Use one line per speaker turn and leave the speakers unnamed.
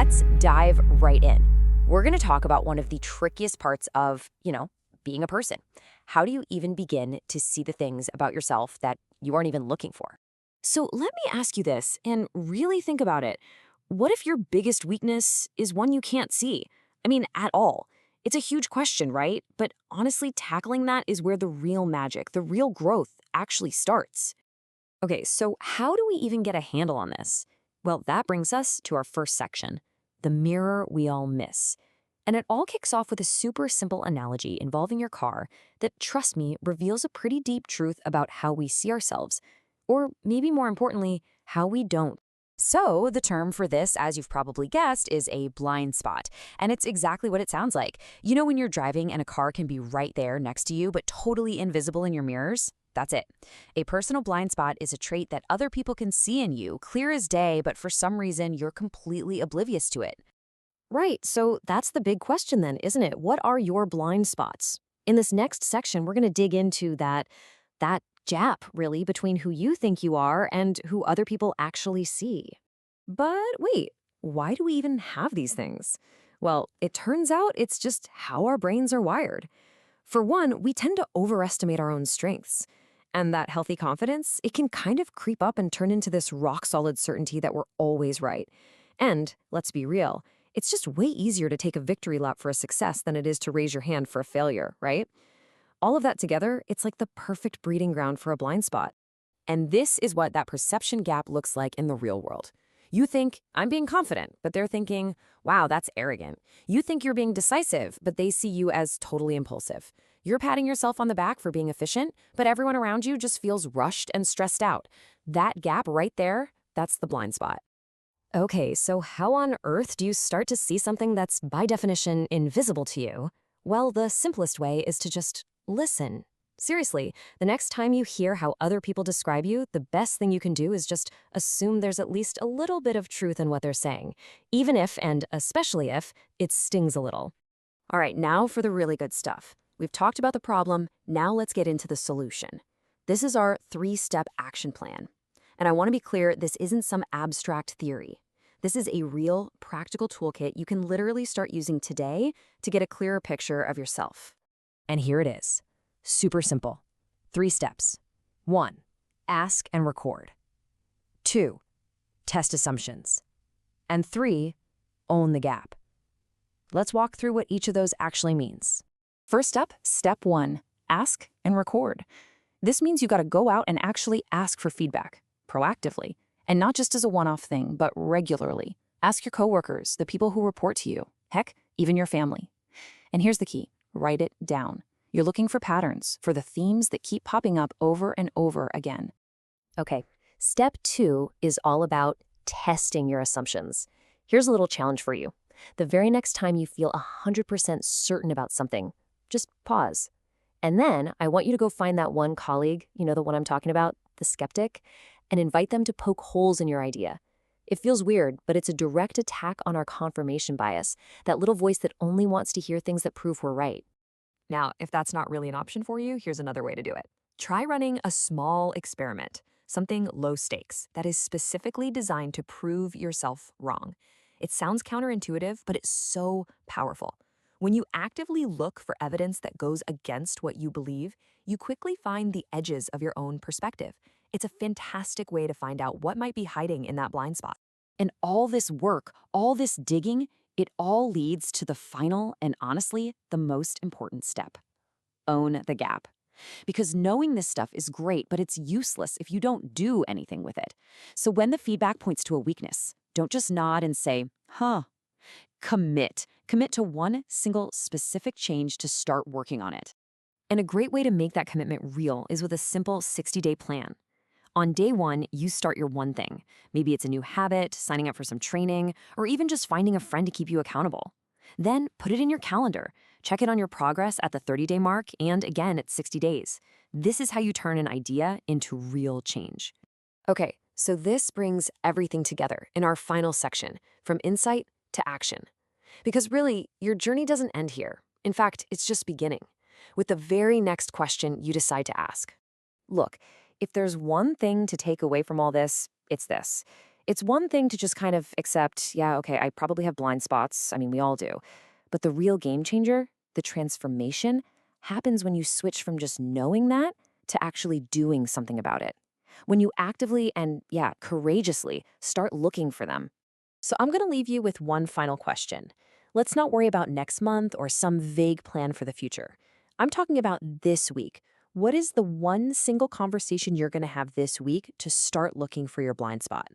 let's dive right in. We're going to talk about one of the trickiest parts of, being a person. How do you even begin to see the things about yourself that you aren't even looking for? So let me ask you this and really think about it. What if your biggest weakness is one you can't see? I mean, at all. It's a huge question, right? But honestly, tackling that is where the real magic, the real growth actually starts. Okay, so how do we even get a handle on this? Well, that brings us to our first section, the mirror we all miss. And it all kicks off with a super simple analogy involving your car that, trust me, reveals a pretty deep truth about how we see ourselves. Or maybe more importantly, how we don't. So, the term for this, as you've probably guessed, is a blind spot. And it's exactly what it sounds like. You know when you're driving and a car can be right there next to you, but totally invisible in your mirrors? That's it. A personal blind spot is a trait that other people can see in you, clear as day, but for some reason you're completely oblivious to it. Right, so that's the big question then, isn't it? What are your blind spots? In this next section, we're going to dig into that gap, really, between who you think you are and who other people actually see. But wait, why do we even have these things? Well, it turns out it's just how our brains are wired. For one, we tend to overestimate our own strengths. And that healthy confidence, it can kind of creep up and turn into this rock-solid certainty that we're always right. And, let's be real, it's just way easier to take a victory lap for a success than it is to raise your hand for a failure, right? All of that together, it's like the perfect breeding ground for a blind spot. And this is what that perception gap looks like in the real world. You think, I'm being confident, but they're thinking, wow, that's arrogant. You think you're being decisive, but they see you as totally impulsive. You're patting yourself on the back for being efficient, but everyone around you just feels rushed and stressed out. That gap right there, that's the blind spot. Okay, so how on earth do you start to see something that's by definition invisible to you? Well, the simplest way is to just listen. Seriously, the next time you hear how other people describe you, the best thing you can do is just assume there's at least a little bit of truth in what they're saying, even if, and especially if, it stings a little. All right, now for the really good stuff. We've talked about the problem, now let's get into the solution. This is our 3-step action plan. And I want to be clear, this isn't some abstract theory. This is a real, practical toolkit you can literally start using today to get a clearer picture of yourself. And here it is. Super simple. 3 steps. 1. Ask and record. 2. Test assumptions. And 3. Own the gap. Let's walk through what each of those actually means. First up, step 1. Ask and record. This means you got to go out and actually ask for feedback, proactively, and not just as a one-off thing, but regularly. Ask your coworkers, the people who report to you, heck, even your family. And here's the key. Write it down. You're looking for patterns, for the themes that keep popping up over and over again. Okay, step 2 is all about testing your assumptions. Here's a little challenge for you. The very next time you feel 100% certain about something, just pause. And then I want you to go find that one colleague, the one I'm talking about, the skeptic, and invite them to poke holes in your idea. It feels weird, but it's a direct attack on our confirmation bias, that little voice that only wants to hear things that prove we're right. Now, if that's not really an option for you, here's another way to do it. Try running a small experiment, something low stakes, that is specifically designed to prove yourself wrong. It sounds counterintuitive, but it's so powerful. When you actively look for evidence that goes against what you believe, you quickly find the edges of your own perspective. It's a fantastic way to find out what might be hiding in that blind spot. And all this work, all this digging, it all leads to the final and honestly, the most important step. Own the gap. Because knowing this stuff is great, but it's useless if you don't do anything with it. So when the feedback points to a weakness, don't just nod and say, huh. Commit. Commit to one single specific change to start working on it. And a great way to make that commitment real is with a simple 60-day plan. On day 1, you start your one thing. Maybe it's a new habit, signing up for some training, or even just finding a friend to keep you accountable. Then put it in your calendar. Check in on your progress at the 30-day mark and again at 60 days. This is how you turn an idea into real change. Okay, so this brings everything together in our final section, from insight to action. Because really, your journey doesn't end here. In fact, it's just beginning, with the very next question you decide to ask. Look, if there's one thing to take away from all this, it's this. It's one thing to just kind of accept, yeah, okay, I probably have blind spots. I mean, we all do. But the real game changer, the transformation, happens when you switch from just knowing that to actually doing something about it. When you actively and, yeah, courageously start looking for them. So I'm going to leave you with one final question. Let's not worry about next month or some vague plan for the future. I'm talking about this week. What is the one single conversation you're going to have this week to start looking for your blind spot?